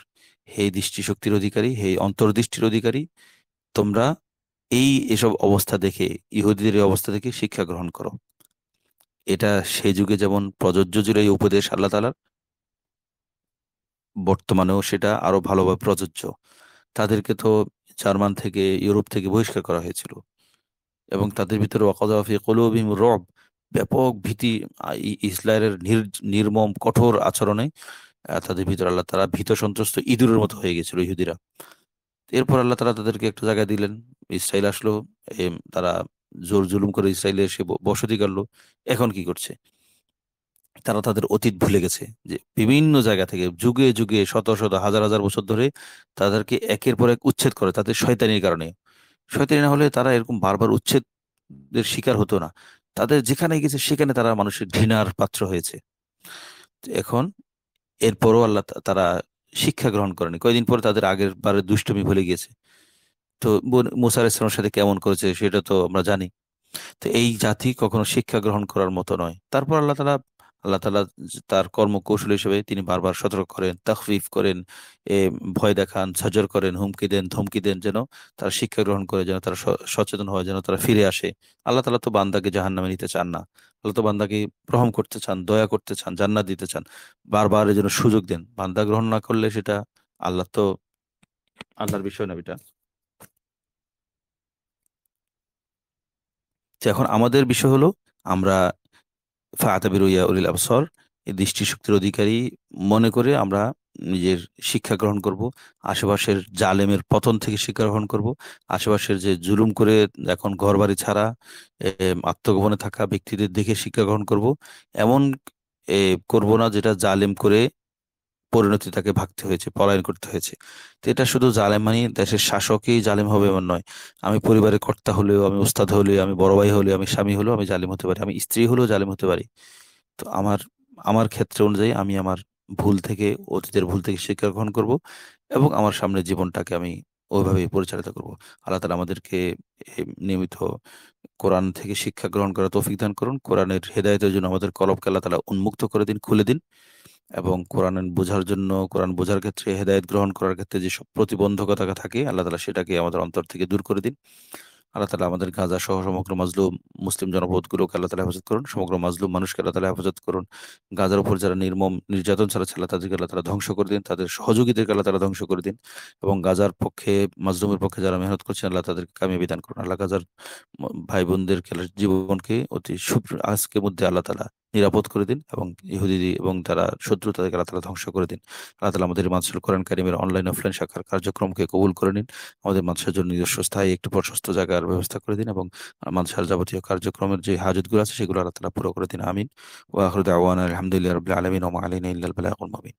হে দৃষ্টিশক্তির অধিকারী, হে অন্তর্দৃষ্টির অধিকারী, তোমরা এসব অবস্থা দেখে, ইহুদিদের এই অবস্থা দেখে শিক্ষা গ্রহণ করো। এটা সে যুগে যেমন প্রযোজ্য ছিল এই উপদেশ আল্লাহ তাআলার, বর্তমানেও সেটা আরো ভালোভাবে প্রযোজ্য। তাদেরকে তো জার্মান থেকে, ইউরোপ থেকে বহিষ্কার করা হয়েছিল, এবং তাদের ভিতরে ওয়াকাযা ফি কুলুবিহিম রুব, ব্যাপক ভীতি। ইসরায়েলের নির্মম কঠোর আচরণে তাদের ভিতরে আল্লাহ তারা ভীত সন্ত্রস্ত ইঁদুরের মতো হয়ে গেছিল ইহুদিরা। এরপর আল্লাহ তারা তাদেরকে একটা জায়গায় দিলেন, ইসরায়েল আসলো। তারা জোর জুলুম করে ইসরায়েলে এসে বসতি করলো। এখন কি করছে? তারা তাদের অতীত ভুলে গেছে, যে বিভিন্ন জায়গা থেকে যুগে যুগে শত শত হাজার হাজার বছর ধরে তাদেরকে একের পর এক উচ্ছেদ করে, তাদের শয়তানির কারণে। শয়তানি না হলে তারা এরকম বারবার উচ্ছেদের শিকার হতো না। তাদের যেখানে গেছে সেখানে তারা মানুষের ঘৃণার পাত্র হয়েছে। তো এখন এরপরও আল্লাহ তারা শিক্ষা গ্রহণ করেনি। কয়েকদিন পরে তাদের আগের বারের দুষ্টুমি ভুলে গিয়েছে। তো মুসা আলাইহিস সালামের সাথে কেমন করেছে সেটা তো আমরা জানি। তো এই জাতি কখনো শিক্ষা গ্রহণ করার মতো নয়। তারপর আল্লাহ তাআলা তার কর্মকৌশল হিসেবে তিনি বারবার সতর্ক করেন, তাখফিফ করেন, এ ভয় দেখান, সাজর করেন, হুমকি দেন, ধমকি দেন, যেন তারা শিক্ষা গ্রহণ করে, যেন তারা সচেতন হয়, যেন তারা ফিরে আসে। আল্লাহ তাআলা তো বান্দাকে জাহান্নামে নিতে চান না। আল্লাহ তো বান্দাকে রহম করতে চান, দয়া করতে চান, জান্নাত দিতে চান। বারবার এর জন্য সুযোগ দেন। বান্দা গ্রহণ না করলে সেটা আল্লাহ তো, আল্লাহর বিষয় না এটা। তো এখন আমাদের বিষয় হলো আমরা ফাতাবিরু ইয়া উলিল আবসর, এই দৃষ্টিশক্তির অধিকারী মনে করে আমরা নিজের শিক্ষা গ্রহণ করব। আশেপাশের জালেমের পতন থেকে শিক্ষা গ্রহণ করব। আশেপাশের যে জুলুম করে এখন ঘরবাড়ি ছাড়া আত্মগোপনে থাকা ব্যক্তিদের দেখে শিক্ষা গ্রহণ করব। এমন করব না যেটা জালেম করে পরিণতি তাকে ভাগতে হয়েছে, পলায়ন করতে হয়েছে। তো এটা শুধু জালেম মানে দেশের শাসকই জালেম হবে এমন নয়। আমি পরিবারের কর্তা হলেও, আমি উস্তাদ হলেও, আমি বড় ভাই হলেও, আমি স্বামী হলেও আমি জালিম হতে পারি, আমি স্ত্রী হলেও জালিম হতে পারি। তো আমার আমার ক্ষেত্রে অনুযায়ী আমি আমার ভুল থেকে, অতীতের ভুল থেকে শিক্ষা গ্রহণ করব, এবং আমার সামনের জীবনটাকে আমি ওইভাবেই পরিচালিত করব। আল্লাহ তাআলা আমাদেরকে নিয়মিত কোরআন থেকে শিক্ষা গ্রহণ করার তৌফিক দান করুন। কোরআনের হেদায়েতের জন্য আমাদের কলবকে আল্লাহ তাআলা উন্মুক্ত করে দিন, খুলে দিন। এবং কোরআন বোঝার জন্য, কোরআন বোঝার ক্ষেত্রে, হেদায়েত গ্রহণ করার ক্ষেত্রে যেসব প্রতিবন্ধকতা থাকে আল্লাহ তাআলা সেটাকে আমাদের অন্তর থেকে দূর করে দিন। আল্লাহ তাআলা আমাদের গাজা সহ সমগ্র মাজলুম মুসলিম জনপদগুলোকে আল্লাহ তাআলা হেফাজত করুন। সমগ্র মাজলুম মানুষকে আল্লাহ তাআলা হেফাজত করুন। গাজার উপর যারা নির্মম নির্যাতন চালাচ্ছে আল্লাহ তাদেরকে আল্লাহ তাআলা ধ্বংস করে দিন, তাদের সহযোগীদেরকে আল্লাহ তাআলা ধ্বংস করে দিন। এবং গাজার পক্ষে, মাজলুমের পক্ষে যারা মেহনত করছেন আল্লাহ তাদেরকে কামিয়াবি দান করুন। আল্লাহ গাজার ভাই বোনদের জীবনকে অতি আজকের মধ্যে আল্লাহ তাআলা নিরাপদ করে দিন, এবং ইহুদি এবং যারা শত্রু তাদেরকে আল্লাহ তাআলা ধ্বংস করে দিন। আল্লাহ তাআলা আমাদের মাদ্রাসাতুল কোরআন কারীমের অনলাইন অফলাইন শাখার কার্যক্রমকে কবুল করে নিন। আমাদের মাদ্রাসার জন্য নিজস্ব স্থায়ী একটু প্রশস্ত জায়গার ব্যবস্থা করে দিন, এবং মাদ্রাসার যাবতীয় কার্যক্রমের যে হাজতগুলো আছে সেগুলো আল্লাহ তাআলা পুরো করে দিন। আমিন। ওয়া আখিরু দাওয়ানা আলহামদুলিল্লাহি রাব্বিল আলামিন ওয়া মা আলাইনা ইল্লাল বালাগুল মুবিন।